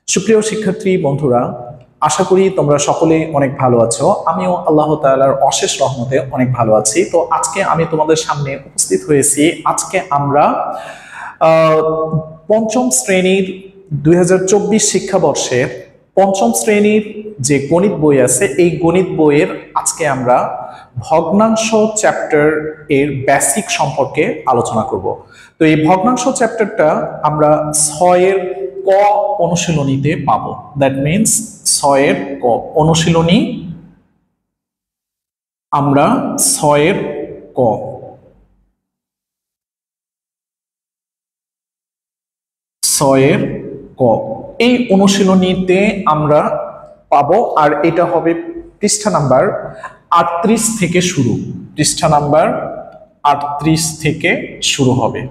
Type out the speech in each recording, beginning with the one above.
সুপ্রিয় শিক্ষার্থী বন্ধুরা, আশা করি তোমরা সকলে অনেক ভালো আছো। আমিও আল্লাহ তাআলার অশেষ রহমতে অনেক ভালো আছি। তো আজকে আমি তোমাদের সামনে উপস্থিত হয়েছি। আজকে আমরা পঞ্চম শ্রেণীর 2024 শিক্ষাবর্ষের পঞ্চম শ্রেণীর যে গণিত বই আছে, এই গণিত বইয়ের আজকে আমরা ভগ্নাংশ চ্যাপ্টার এর বেসিক সম্পর্কে আলোচনা করব। তো এই ভগ্নাংশ চ্যাপ্টারটা আমরা 6 ক অনুশীলনীতে পাবো। দ্যাট মিনস 6 ক অনুশীলনী আমরা 6 ক ক এই অনুশীলনীতে আমরা পাবো। আর এটা হবে পৃষ্ঠা নাম্বার 38 থেকে শুরু। পৃষ্ঠা নাম্বার 38 থেকে শুরু হবে।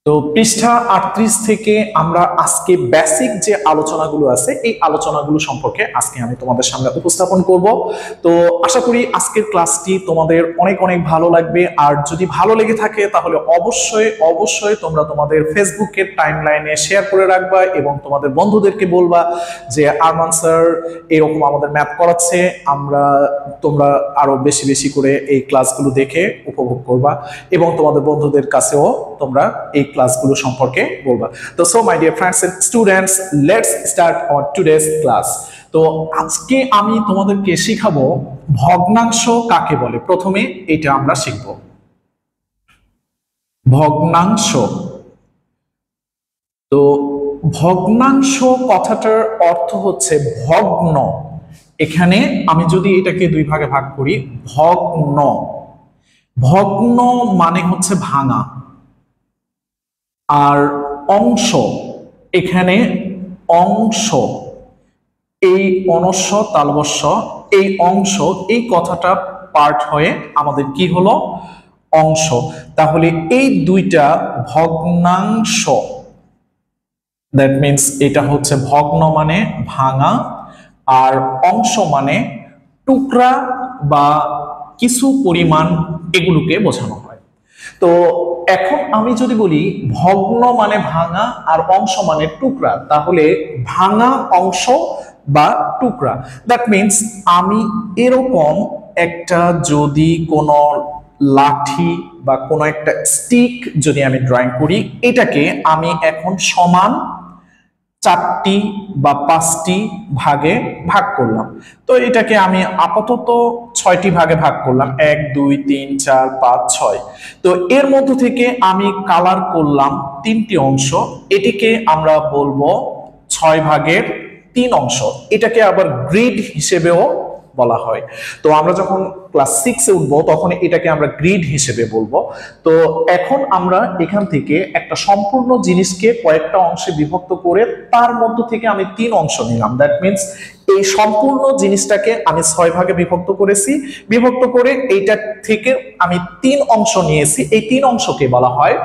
তো পৃষ্ঠা 38 থেকে আমরা আজকে বেসিক যে আলোচনাগুলো আছে, এই আলোচনাগুলো সম্পর্কে আজকে আমি তোমাদের সামনে উপস্থাপন করব। তো আশা করি আজকের ক্লাসটি তোমাদের অনেক অনেক ভালো লাগবে। আর যদি ভালো লেগে থাকে তাহলে অবশ্যই অবশ্যই তোমরা তোমাদের ফেসবুকের টাইমলাইনে শেয়ার করে রাখবা এবং তোমাদের বন্ধুদেরকে বলবা যে আরমান স্যার এরকম আমাদের ম্যাথ করাচ্ছে, তোমরা আরো বেশি বেশি করে এই ক্লাসগুলো দেখে উপভোগ করবা এবং তোমাদের বন্ধুদের কাছেও তোমরা এই ক্লাসগুলো সম্পর্কে বলবা। তো so my dear friends and students, let's start our today's class. তো আজকে আমি তোমাদেরকে শেখাবো ভগ্নাংশ কাকে বলে। প্রথমে এটা আমরা শিখব, ভগ্নাংশ। তো ভগ্নাংশ কথাটার অর্থ হচ্ছে ভগ্ন। এখানে আমি যদি এটাকে দুই ভাগে ভাগ করি, ভগ্ন, ভগ্ন মানে হচ্ছে ভাঙা, আর অংশ, এখানে অংশ, এই অনস্য তালবস্য, এই অংশ, এই কথাটা পার্ট হয়ে আমাদের কি হলো, অংশ। তাহলে এই দুইটা ভগ্নাংশ। দ্যাট মিনস এটা হচ্ছে ভগ্ন মানে ভাঙা, আর অংশ মানে টুকরা বা কিছু পরিমাণ, এগুলোকে বোঝানো হয়। তো এখন আমি যদি বলি ভগ্ন মানে ভাঙা আর অংশ মানে টুকরা, তাহলে ভাঙা অংশ বা টুকরা, দ্যাট মিনস আমি এরকম একটা যদি কোনো লাঠি বা কোনো একটা স্টিক যদি আমি ড্রয়িং করি, এটাকে আমি এখন সমান 4টি বা 5টি ভাগে ভাগ করলাম। তো এটাকে আমি আপাতত 6টি ভাগে ভাগ করলাম, 1 2 3 4 5 6। তো এর মধ্য থেকে আমি কালার করলাম 3টি অংশ, এটিকে আমরা বলবো 6 ভাগের 3 অংশ। এটাকে আবার গ্রিড হিসেবেও বলা হয়। তো আমরা যখন ক্লাস 6 এ উঠবো তখন এটাকে আমরা গ্রিড হিসেবে বলবো। তো এখন আমরা এখান থেকে একটা সম্পূর্ণ জিনিসকে কয়েকটা অংশে বিভক্ত করে তার মধ্য থেকে আমি 3 অংশ নিলাম। দ্যাট মিনস এই সম্পূর্ণ জিনিসটাকে আমি 6 ভাগে বিভক্ত করেছি, বিভক্ত করে এইটা থেকে আমি 3 অংশ নিয়েছি। এই 3 অংশকে বলা হয়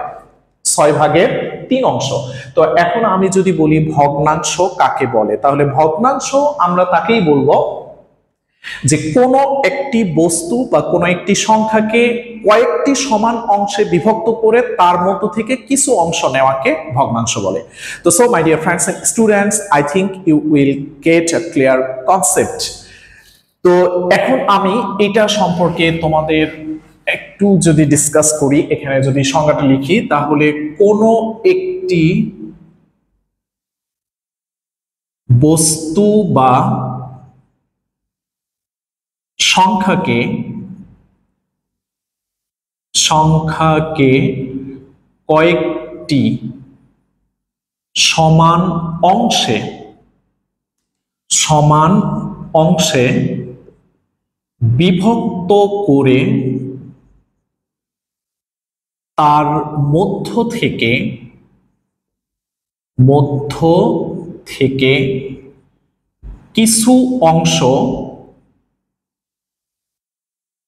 6 ভাগের 3 অংশ। তো এখন আমি যদি বলি ভগ্নাংশ কাকে বলে, তাহলে ভগ্নাংশ আমরা তাকেই বলবো যে কোনো একটি বস্তু বা কোনো একটি সংখ্যাকে কয়েকটি সমান অংশে বিভক্ত করে তার মধ্য থেকে কিছু অংশ নেওয়াকে ভগ্নাংশ বলে। তো so my dear friends and students, I think you will get a clear concept. তো এখন আমি এটা সম্পর্কে তোমাদের একটু যদি ডিসকাস করি, এখানে যদি সংজ্ঞাটা লিখি, তাহলে কোনো একটি বস্তু বা সংখ্যাকে কয়েকটি সমান অংশে বিভক্ত করে তার মধ্য থেকে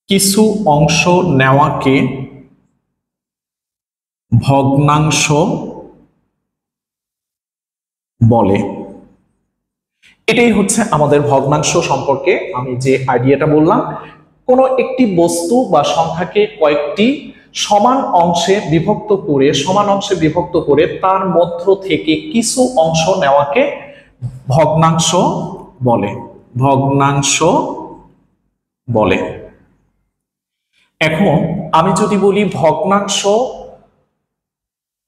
কিছু অংশ নেওয়াকে ভগ্নাংশ বলে। এটাই হচ্ছে আমাদের ভগ্নাংশ সম্পর্কে আমি যে আইডিয়াটা বললাম। কোনো একটি বস্তু বা সংখ্যাকে কয়েকটি সমান অংশে বিভক্ত করে তার মধ্য থেকে কিছু অংশ নেওয়াকে ভগ্নাংশ বলে, ভগ্নাংশ বলে। এখন আমি যদি বলি ভগ্নাংশ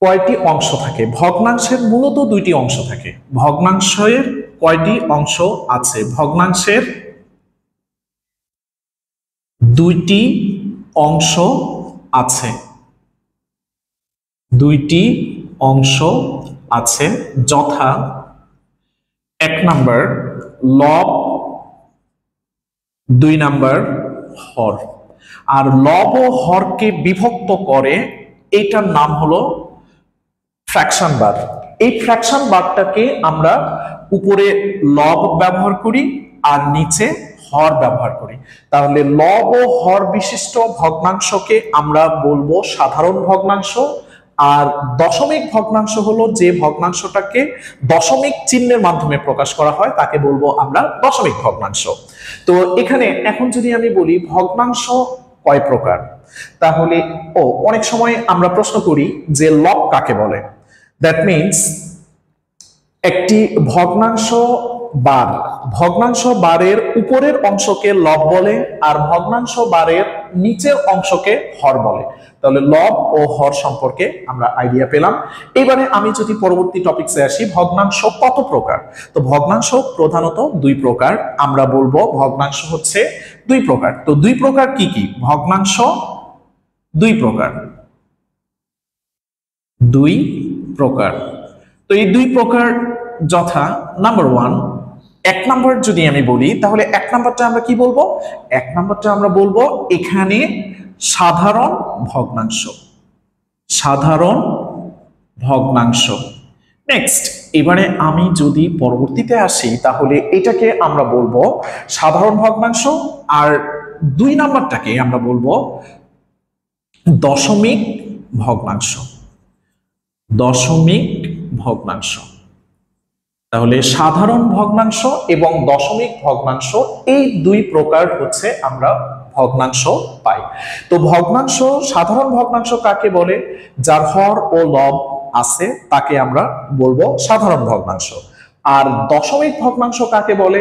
কয়টি অংশ থাকে, ভগ্নাংশের মূলত দুইটি অংশ থাকে। ভগ্নাংশের কয়টি অংশ আছে? ভগ্নাংশের দুইটি অংশ আছে, দুইটি অংশ আছে, যথা 1 নাম্বার লব, 2 নাম্বার হর। আর লব ও হরকে বিভক্ত করে এটার নাম হলো ফ্র্যাকশন বার। এই ফ্র্যাকশন বারটাকে আমরা উপরে লব ব্যবহার করি আর নিচে হর ব্যবহার করি। তাহলে লব ও হর বিশিষ্ট ভগ্নাংশকে আমরা বলবো সাধারণ ভগ্নাংশ, আর দশমিক ভগ্নাংশ হলো যে ভগ্নাংশটাকে দশমিক চিহ্নের মাধ্যমে প্রকাশ করা হয় তাকে বলবো আমরা দশমিক ভগ্নাংশ। তো এখানে এখন যদি আমি বলি ভগ্নাংশ কয় প্রকার, তাহলে অনেক সময় আমরা প্রশ্ন করি যে লব কাকে বলে। দ্যাট মিনস একটি ভগ্নাংশ বার, ভগ্নাংশ বারের উপরের অংশকে লব বলে আর ভগ্নাংশ বারের নিচের অংশকে হর বলে। তাহলে লব ও হর সম্পর্কে আমরা আইডিয়া পেলাম। এবারে আমি যদি পরবর্তী টপিকসে আসি, ভগ্নাংশ কত প্রকার? তো ভগ্নাংশ প্রধানত 2 প্রকার। আমরা বলবো ভগ্নাংশ হচ্ছে 2 প্রকার। তো 2 প্রকার কি কি? ভগ্নাংশ 2 প্রকার, 2 প্রকার। তো এই 2 প্রকার যথা নাম্বার 1, 1 নাম্বার যদি আমি বলি তাহলে 1 নাম্বারটা আমরা কি বলবো? 1 নাম্বারটা আমরা বলবো এখানে সাধারণ ভগ্নাংশ, সাধারণ ভগ্নাংশ। নেক্সট, এবারে আমি যদি পরবর্তীতে আসি তাহলে এটাকে আমরা বলবো সাধারণ ভগ্নাংশ, আর 2 নাম্বারটাকে আমরা বলবো দশমিক ভগ্নাংশ, দশমিক ভগ্নাংশ। তাহলে সাধারণ ভগ্নাংশ এবং দশমিক ভগ্নাংশ এই 2 প্রকার হচ্ছে আমরা ভগ্নাংশ পাই। তো ভগ্নাংশ, সাধারণ ভগ্নাংশ কাকে বলে? যার হর ও লব আছে তাকে আমরা বলবো সাধারণ ভগ্নাংশ। আর দশমিক ভগ্নাংশ কাকে বলে?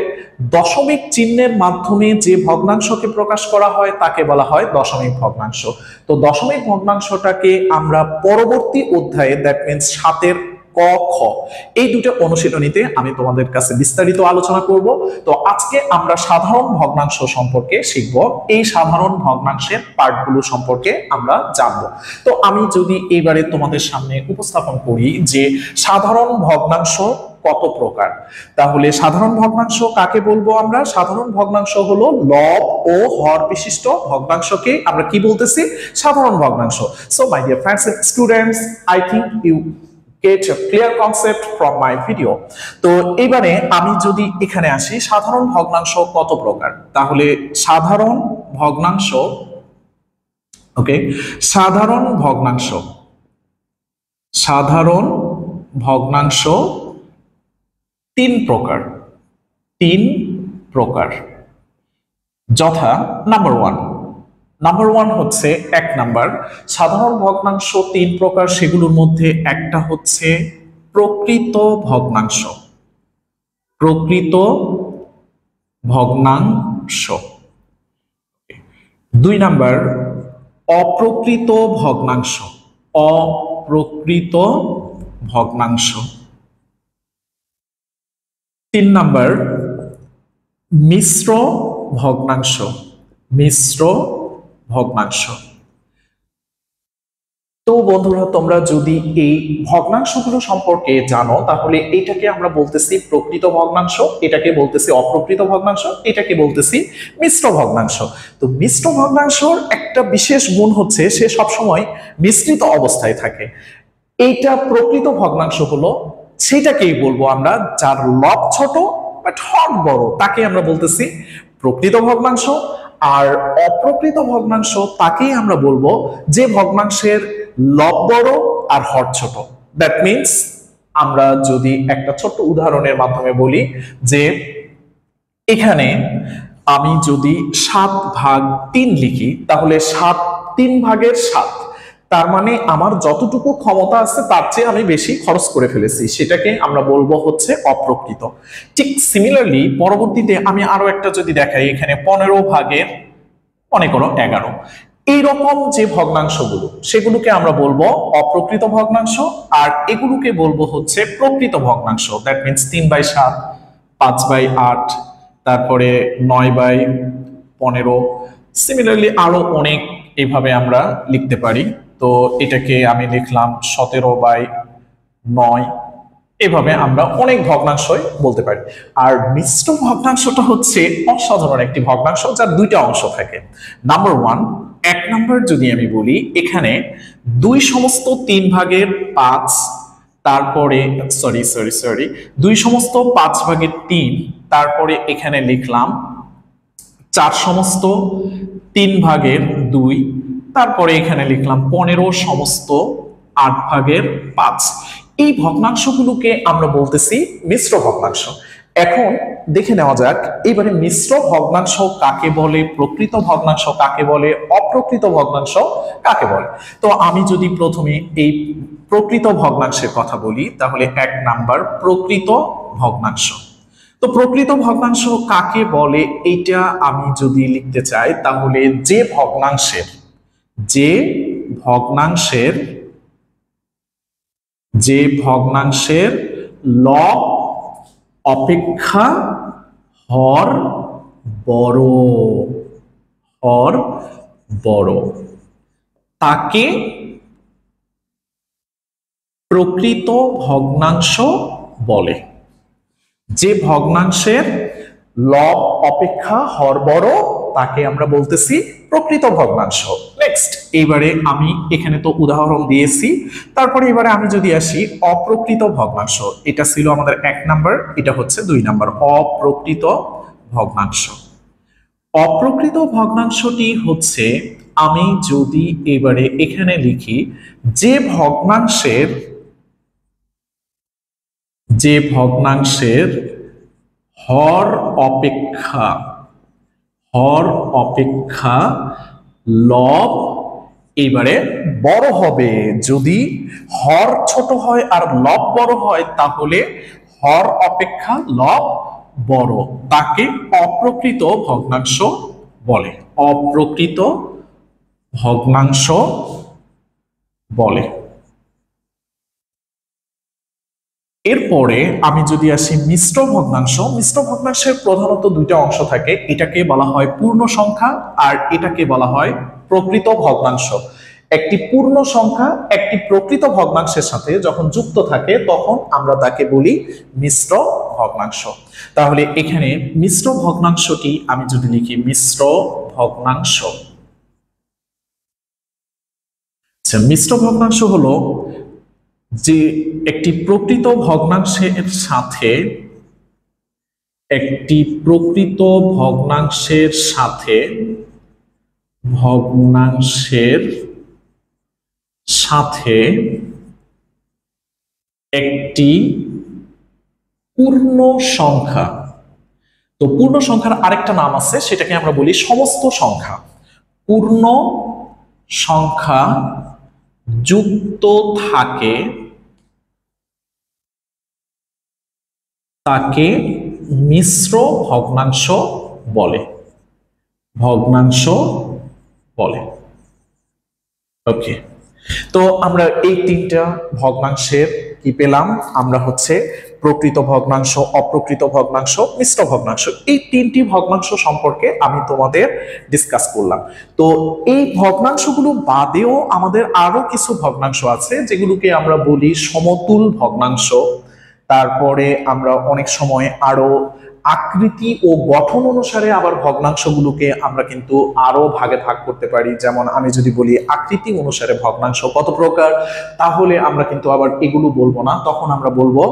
দশমিক চিহ্নের মাধ্যমে যে ভগ্নাংশকে প্রকাশ করা হয় তাকে বলা হয় দশমিক ভগ্নাংশ। তো দশমিক ভগ্নাংশটাকে আমরা পরবর্তী অধ্যায়ে, দ্যাট মিনস 7-এর ক খ এই 2টা অনুশীলনীতে আমি তোমাদের কাছে বিস্তারিত আলোচনা করব। তো আজকে আমরা সাধারণ ভগ্নাংশ সম্পর্কে শিখব, এই সাধারণ ভগ্নাংশের পার্টগুলো সম্পর্কে আমরা জানব। তো আমি যদি এবারে তোমাদের সামনে উপস্থাপন করি যে সাধারণ ভগ্নাংশ কত প্রকার, তাহলে সাধারণ ভগ্নাংশ কাকে বলবো আমরা? সাধারণ ভগ্নাংশ হলো লব ও হর বিশিষ্ট ভগ্নাংশকে আমরা কি বলতেছি? সাধারণ ভগ্নাংশ। So my dear friends and students, I think you get a clear concept from my video. তো এবারে আমি যদি এখানে আসি সাধারণ ভগ্নাংশ কত প্রকার, তাহলে সাধারণ ভগ্নাংশ, ওকে, সাধারণ ভগ্নাংশ, সাধারণ ভগ্নাংশ 3 প্রকার, 3 প্রকার যথা নাম্বার 1, নাম্বার 1 হচ্ছে 1 নাম্বার সাধারণ ভগ্নাংশ 3 প্রকার, সেগুলোর মধ্যে একটা হচ্ছে প্রকৃত ভগ্নাংশ, প্রকৃত ভগ্নাংশ। 2 নাম্বার অপ্রকৃত ভগ্নাংশ, অপ্রকৃত ভগ্নাংশ। 3 নাম্বার মিশ্র ভগ্নাংশ, মিশ্র ভগ্নাংশ। তো বন্ধুরা, তোমরা যদি এই ভগ্নাংশগুলো সম্পর্কে জানো তাহলে এটাকে আমরা বলতেছি প্রকৃত ভগ্নাংশ, এটাকে বলতেছি অপ্রকৃত ভগ্নাংশ, এটাকে বলতেছি মিশ্র ভগ্নাংশ। তো মিশ্র ভগ্নাংশর একটা বিশেষ গুণ হচ্ছে সে সবসময় মিশ্রিত অবস্থায় থাকে। এইটা প্রকৃত ভগ্নাংশ হলো সেটাকেই বলবো আমরা যার লব ছোট বাট হর বড়, তাকে আমরা বলতেছি প্রকৃত ভগ্নাংশ। আর অপ্রকৃত ভগ্নাংশ তাকেই আমরা বলবো যে ভগ্নাংশের লব বড় আর হর ছোট। দ্যাট মিনস আমরা যদি একটা ছোট্ট উদাহরণের মাধ্যমে বলি যে এখানে আমি যদি 7/3 লিখি তাহলে 7 3 ভাগের 7, তার মানে আমার যতটুকু ক্ষমতা আছে তার চেয়ে আমি বেশি খরচ করে ফেলেছি, সেটাকে আমরা বলবো হচ্ছে অপ্রকৃত। ঠিক সিমিলারলি পরবর্তীতে আমি আরো একটা যদি দেখাই, এখানে 15 ভাগের মনে করো 11, এইরকম যে ভগ্নাংশগুলো সেগুলোকে আমরা বলবো অপ্রকৃত ভগ্নাংশ, আর এগুলোকে বলবো হচ্ছে প্রকৃত ভগ্নাংশ। দ্যাট মিনস 3/7, 5/8, তারপরে 9/15। সিমিলারলি আরো অনেক এইভাবে আমরা লিখতে পারি। তো এটাকে আমি লিখলাম 17/9। এভাবে আমরা অনেক ভগ্নাংশই বলতে পারি। আর মিশ্র ভগ্নাংশটা হচ্ছে অসাধারণ একটি ভগ্নাংশ, যার দুইটা অংশ থাকে। নাম্বার 1, 1 নাম্বার যদি আমি বলি, এখানে 2/3 তারপরে সরি 2/5 তারপরে এখানে লিখলাম 4/3/2, তারপরে এখানে লিখলাম 15/8/5। এই ভগ্নাংশগুলোকে আমরা বলতেছি মিশ্র ভগ্নাংশ। এখন দেখে নেওয়া যাক এবারে মিশ্র ভগ্নাংশ কাকে বলে, প্রকৃত ভগ্নাংশ কাকে বলে, অপ্রকৃত ভগ্নাংশ কাকে বলে। তো আমি যদি প্রথমে এই প্রকৃত ভগ্নাংশের কথা বলি, তাহলে 1 নাম্বার প্রকৃত ভগ্নাংশ। তো প্রকৃত ভগ্নাংশ কাকে বলে এটা আমি যদি লিখতে চাই, তাহলে যে ভগ্নাংশের লব অপেক্ষা হর বড় তাকে প্রকৃত ভগ্নাংশ বলে। যে ভগ্নাংশের লব অপেক্ষা হর বড় তাকে আমরা বলতেছি প্রকৃত ভগ্নাংশ। নেক্সট, এবারে আমি এখানে তো উদাহরণ দিয়েছি, তারপরে এবারে আমি যদি আসি অপ্রকৃত ভগ্নাংশ, এটা ছিল আমাদের 1 নাম্বার, এটা হচ্ছে 2 নাম্বার অপ্রকৃত ভগ্নাংশ। অপ্রকৃত ভগ্নাংশটি হচ্ছে, আমি যদি এবারে এখানে লিখি যে ভগ্নাংশের হর অপেক্ষা লব এবারে বড় হবে। যদি হর ছোট হয় আর লব বড় হয়, তাহলে হর অপেক্ষা লব বড় তাকে অপ্রকৃত ভগ্নাংশ বলে। অপ্রকৃত ভগ্নাংশ বলে। এরপরে আমি যদি আসি মিশ্র ভগ্নাংশ, মিশ্র ভগ্নাংশের প্রধানত দুইটা অংশ থাকে, এটাকে বলা হয় পূর্ণ সংখ্যা আর এটাকে বলা হয় প্রকৃত ভগ্নাংশ। একটি পূর্ণ সংখ্যা একটি প্রকৃত ভগ্নাংশের সাথে যখন যুক্ত থাকে তখন আমরা তাকে বলি মিশ্র ভগ্নাংশ। তাহলে এখানে মিশ্র ভগ্নাংশটি আমি যদি লিখি মিশ্র ভগ্নাংশ, মিশ্র ভগ্নাংশ হলো যে একটি প্রকৃত ভগ্নাংশের সাথে একটি পূর্ণ সংখ্যা। তো পূর্ণ সংখ্যার আরেকটা নাম আছে, সেটাকে আমরা বলি সমস্ত সংখ্যা। পূর্ণ সংখ্যা যুক্ত থাকে তাকে মিশ্র ভগ্নাংশ বলে। ওকে, তো আমরা এই 3টা ভগ্নাংশের কি পেলাম, আমরা হচ্ছে প্রকৃত ভগ্নাংশ, অপ্রকৃত ভগ্নাংশ, মিশ্র ভগ্নাংশ, এই 3টি ভগ্নাংশ সম্পর্কে আমি তোমাদের ডিসকাস করলাম। তো এই ভগ্নাংশগুলো বাদেও আমাদের আরো কিছু ভগ্নাংশ আছে যেগুলোকে আমরা বলি সমতুল ভগ্নাংশ। তারপরে আমরা অনেক সময় আরো আকৃতি ও গঠন অনুসারে আবার ভগ্নাংশগুলোকে আমরা কিন্তু আরো ভাগে ভাগ করতে পারি। যেমন আমি যদি বলি আকৃতি অনুসারে ভগ্নাংশ কত প্রকার, তাহলে আমরা কিন্তু আবার এগুলো বলবো না, তখন আমরা বলবো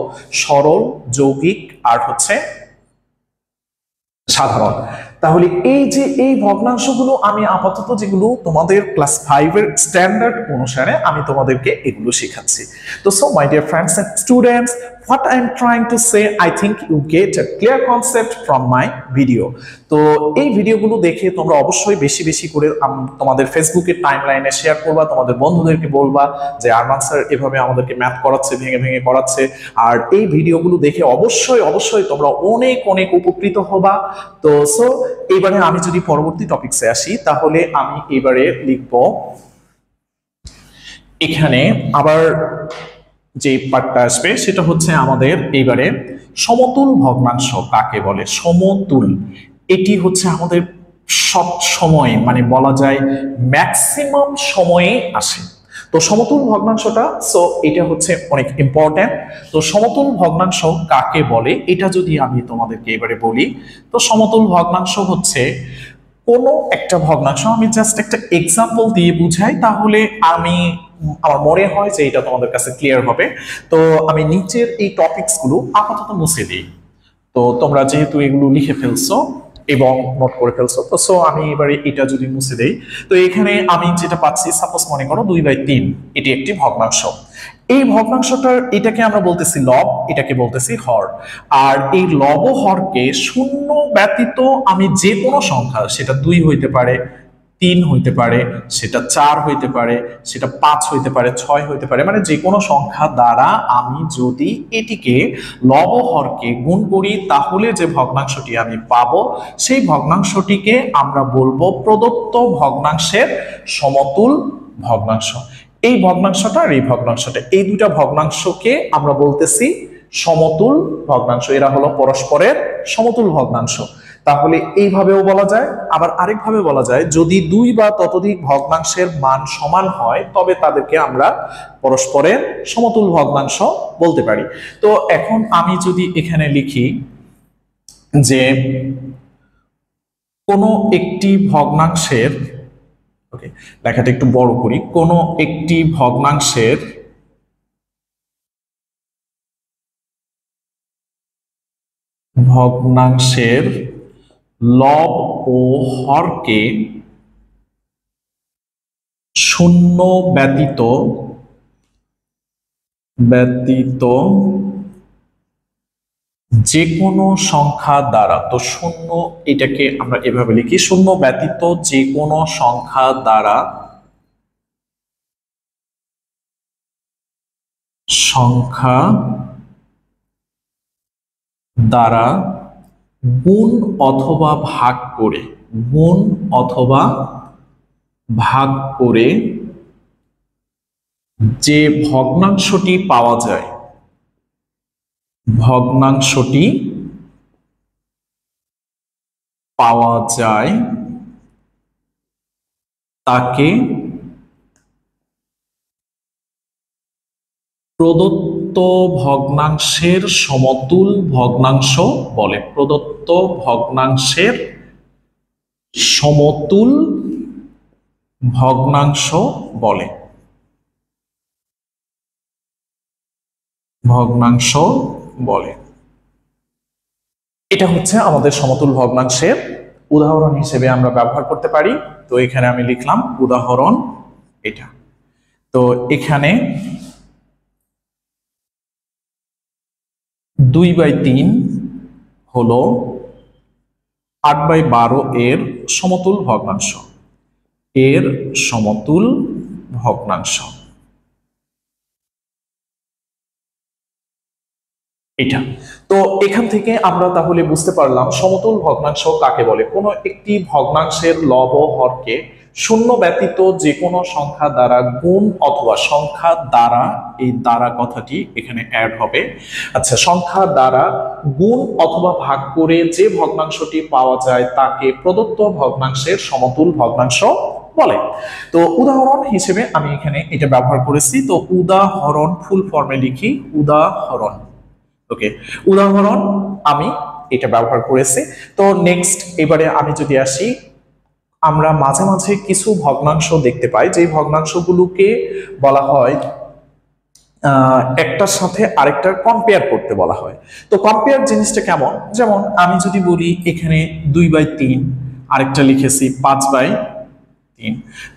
সরল, যৌগিক আর হচ্ছে সাধারণ। তাহলে এই যে এই ভগ্নাংশগুলো আমি আপাতত যেগুলো তোমাদের ক্লাস 5 এর স্ট্যান্ডার্ড অনুসারে আমি তোমাদেরকে এগুলো শেখাচ্ছি। তো so my dear friends and students, what I am trying to say, I think you get a clear concept from my video. তো এই ভিডিওগুলো দেখে তোমরা অবশ্যই বেশি বেশি করে তোমাদের ফেসবুকের টাইমলাইনে শেয়ার করবা, তোমাদের বন্ধুদেরকে বলবা যে আরমান স্যার এভাবে আমাদেরকে ম্যাথ করাচ্ছে, ভেঙে ভেঙে করাচ্ছে। আর এই ভিডিওগুলো দেখে অবশ্যই অবশ্যই তোমরা অনেক অনেক উপকৃত হবা। তো সো এবারে আমি যদি পরবর্তী টপিকসে আসি, তাহলে আমি এবারে লিখব এখানে আবার যে পার্টটা আসবে সেটা হচ্ছে আমাদের এইবারে সমতুল ভগ্নাংশ কাকে বলে। সমতুল, এটি হচ্ছে আমাদের সব সময় মানে বলা যায় ম্যাক্সিমাম সময়ে আসে। তো সমতুল ভগ্নাংশটা, সো এটা হচ্ছে অনেক ইম্পর্টেন্ট। তো সমতুল ভগ্নাংশ কাকে বলে এটা যদি আমি তোমাদেরকে এবারে বলি, তো সমতুল ভগ্নাংশ হচ্ছে কোনো একটা ভগ্নাংশ, আমি জাস্ট একটা এক্সাম্পল দিয়ে বুঝাই, তাহলে আমার মনে হয় যে এটা তোমাদের কাছে ক্লিয়ার হবে। তো আমি নিচের এই টপিকসগুলো আপাতত মুছে দিই। তো তোমরা যেহেতু এগুলো লিখে ফেলছো এবং নোট করে ফেলছো, তো সো আমি এবারে এটা যদি মুছে দেই, তো এখানে আমি যেটা পাচ্ছি, সাপোজ মনে করো 2/3 এটি একটি ভগ্নাংশ। এই ভগ্নাংশটার এটাকে আমরা বলতেছি লব, এটাকে বলতেছি হর। আর এই লব হরকে শূন্য ব্যতীত আমি যে কোনো সংখ্যা, সেটা 2 হইতে পারে, 3 হইতে পারে, সেটা 4 হইতে পারে, সেটা 5 হইতে পারে, 6 হইতে পারে, মানে যে কোনো সংখ্যা দ্বারা আমি যদি এটিকে লব হরকে গুণ করি, তাহলে যে ভগ্নাংশটি আমি পাবো সেই ভগ্নাংশটিকে আমরা বলবো প্রদত্ত ভগ্নাংশের সমতুল ভগ্নাংশ। এই ভগ্নাংশটা আর এই ভগ্নাংশটা, এই দুটা ভগ্নাংশকে আমরা বলতেছি সমতুল ভগ্নাংশ। এরা হলো পরস্পরের সমতুল ভগ্নাংশ। তাহলে এইভাবেও বলা যায়, আবার আরেকভাবে বলা যায়, যদি 2 বা ততোধিক ভগ্নাংশের মান সমান হয় তবে তাদেরকে আমরা পরস্পরের সমতুল ভগ্নাংশ বলতে পারি। তো এখন আমি যদি এখানে লিখি যে কোনো একটি ভগ্নাংশের, ওকে লেখাটা একটু বড় করি, কোনো একটি ভগ্নাংশের লব ও হরকে শূন্য ব্যতীত যে কোনো সংখ্যা দ্বারা, তো শূন্য এটাকে আমরা এভাবে লিখি, শূন্য ব্যতীত যে কোনো সংখ্যা দ্বারা গুণ অথবা ভাগ করে যে ভগ্নাংশটি পাওয়া যায়, তাকে প্রদত্ত ভগ্নাংশের সমতুল ভগ্নাংশ বলে। প্রদত্ত ভগ্নাংশের সমতুল ভগ্নাংশ বলে। এটা হচ্ছে আমাদের সমতুল ভগ্নাংশের উদাহরণ হিসেবে আমরা ব্যবহার করতে পারি। তো এখানে আমি লিখলাম উদাহরণ এটা। তো এখানে 2/3 হলো 8/12 এর সমতুল ভগ্নাংশ। এটা তো এখান থেকে আমরা তাহলে বুঝতে পারলাম সমতুল ভগ্নাংশ কাকে বলে। কোনো একটি ভগ্নাংশের লব ও হরকে শূন্য ব্যতীত যে কোনো সংখ্যা দ্বারা গুণ অথবা সংখ্যা দ্বারা, এই দ্বারা কথাটি এখানে অ্যাড হবে। আচ্ছা, সংখ্যা দ্বারা গুণ অথবা ভাগ করে যে ভগ্নাংশটি পাওয়া যায় তাকে প্রদত্ত ভগ্নাংশের সমতুল ভগ্নাংশ বলে। তো উদাহরণ হিসেবে আমি এখানে এটা ব্যবহার করেছি। তো উদাহরণ ফুল ফর্মে লিখি উদাহরণ। ওকে, উদাহরণ আমি এটা ব্যবহার করেছি। তো নেক্সট এবারে আমি যদি আসি, আমরা মাঝে মাঝে কিছু ভগ্নাংশ দেখতে পাই যে ভগ্নাংশগুলোকে বলা হয় একটার সাথে আরেকটার কম্পেয়ার করতে বলা হয়। তো কম্পেয়ার জিনিসটা কেমন, যেমন আমি যদি বলি এখানে 2/3, আরেকটা লিখেছি 5/3,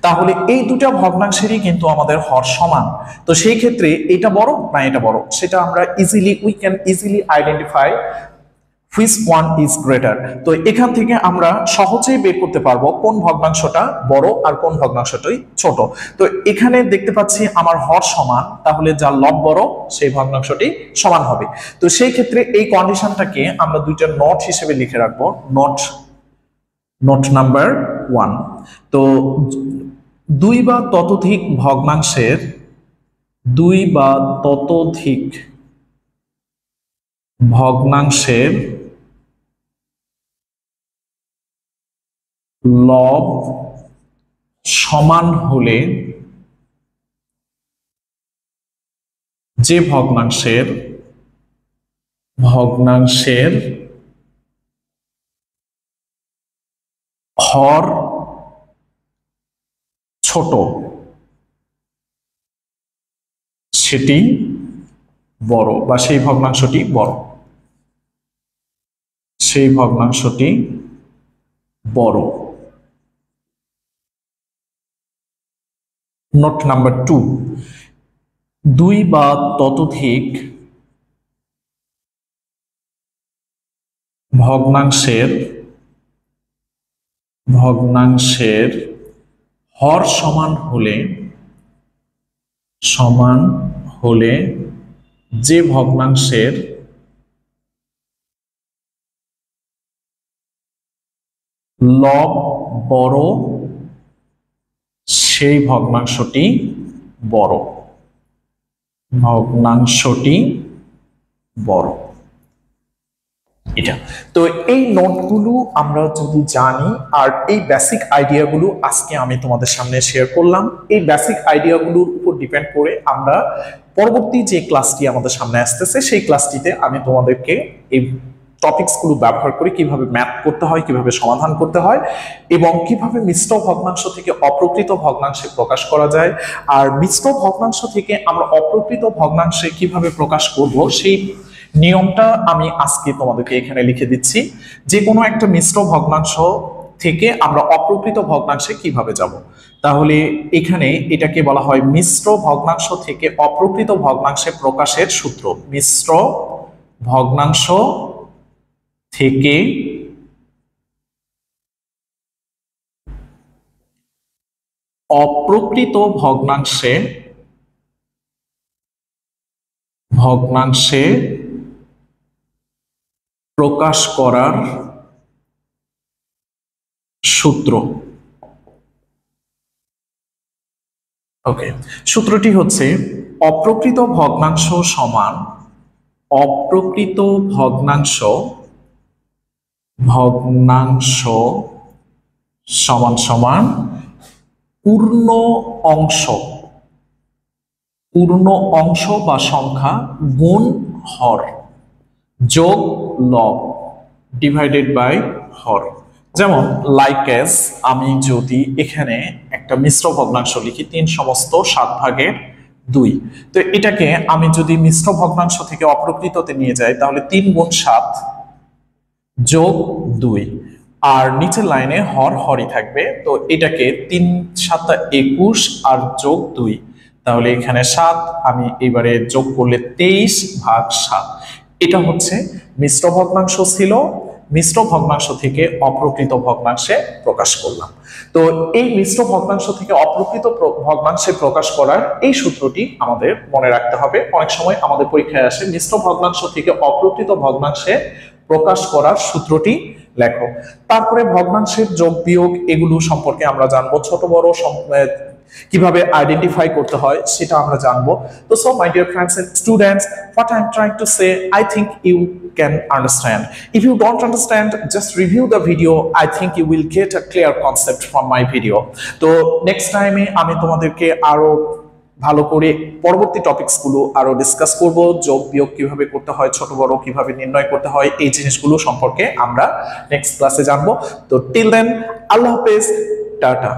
তাহলে এই দুটা ভগ্নাংশেরই কিন্তু আমাদের হর সমান। তো সেই ক্ষেত্রে এটা বড় না এটা বড়, সেটা আমরা we can easily identify which one is greater। তো এখান থেকে আমরা সহজেই বের করতে পারবো কোন ভগ্নাংশটা বড় আর কোন ভগ্নাংশটাই ছোট। তো এখানে দেখতে পাচ্ছি আমার হর সমান, তাহলে যার লব বড় সেই ভগ্নাংশটি সমান হবে। তো সেই ক্ষেত্রে এই কন্ডিশনটাকে আমরা দুইটা নোট হিসেবে লিখে রাখবো। Note number 1। তো দুই বা ততোধিক ভগ্নাংশের লব সমান হলে যে ভগ্নাংশের হর ছোট সেটি বড়, বা সেই ভগ্নাংশটি বড়। নোট নাম্বার 2, দুই বা ততোধিক ভগ্নাংশের হর সমান হলে যে ভগ্নাংশের লব বড় সেই ভগ্নাংশটি বড়। এটা তো এই নোটগুলো আমরা যদি জানি, আর এই বেসিক আইডিয়াগুলো আজকে আমি তোমাদের সামনে শেয়ার করলাম। এই বেসিক আইডিয়াগুলোর উপর ডিপেন্ড করে আমরা পরবর্তী যে ক্লাসটি আমাদের সামনে আসতেছে সেই ক্লাসটিতে আমি তোমাদেরকে এই টপিকসগুলো ব্যবহার করে কিভাবে ম্যাথ করতে হয়, কিভাবে সমাধান করতে হয়, এবং কিভাবে মিশ্র ভগ্নাংশ থেকে অপ্রকৃত ভগ্নাংশে প্রকাশ করা যায়, আর মিশ্র ভগ্নাংশ থেকে আমরা অপ্রকৃত ভগ্নাংশে কিভাবে প্রকাশ করব সেই নিয়মটা আমি আজকে তোমাদেরকে এখানে লিখে দিচ্ছি। যে কোনো একটা মিশ্র ভগ্নাংশ থেকে আমরা অপ্রকৃত ভগ্নাংশে কিভাবে যাব। তাহলে এখানে এটাকে বলা হয় মিশ্র ভগ্নাংশ থেকে অপ্রকৃত ভগ্নাংশে প্রকাশের সূত্র। মিশ্র ভগ্নাংশ থেকে অপ্রকৃত ভগ্নাংশে প্রকাশ করার সূত্র। ওকে, সূত্রটি হচ্ছে অপ্রকৃত ভগ্নাংশ সমান পূর্ণ অংশ বা সংখ্যা গুণ হর যোগ লব ডিভাইডেড বাই হর। যেমন লাইক এস, আমি যদি এখানে একটা মিশ্র ভগ্নাংশ লিখি 3/7/2, তো এটাকে আমি যদি মিশ্র ভগ্নাংশ থেকে অপ্রকৃততে নিয়ে যাই তাহলে 3 গুণ 7 যোগ 2, আর নিচের লাইনে হরই থাকবে। তো এটাকে 3 7 21 আর যোগ 2, তাহলে এখানে 7, আমি এবারে যোগ করলে 23/7। এটা হচ্ছে মিশ্র ভগ্নাংশ ছিল, মিশ্র ভগ্নাংশ থেকে অপ্রকৃত ভগ্নাংশে প্রকাশ করলাম। তো এই মিশ্র ভগ্নাংশ থেকে অপ্রকৃত ভগ্নাংশে প্রকাশ করার এই সূত্রটি আমাদের মনে রাখতে হবে। অনেক সময় আমাদের পরীক্ষায় আসে মিশ্র ভগ্নাংশ থেকে অপ্রকৃত ভগ্নাংশে প্রকাশ করার সূত্রটি লেখো। তারপরে ভগ্নাংশের যোগ বিয়োগ এগুলো সম্পর্কে আমরা জানবো, ছোট বড় কিভাবে আইডেন্টিফাই করতে হয় সেটা আমরা জানবো। তো so my dear friends and students, what I'm trying to say, I think you can understand. If you don't understand, just review the video. I think you will get a clear concept from my video. তো next টাইমে আমি তোমাদেরকে আরো ভালো করে পরবর্তী topics গুলো আরো ডিসকাস করব। যোগ বিয়োগ কিভাবে করতে হয়, ছোট বড় কিভাবে নির্ণয় করতে হয়, এই জিনিসগুলো সম্পর্কে আমরা নেক্সট ক্লাসে জানবো। তো টিল দেন, আল্লাহ হাফেজ, টাটা,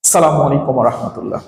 আসসালামু আলাইকুম ওয়া রাহমাতুল্লাহ।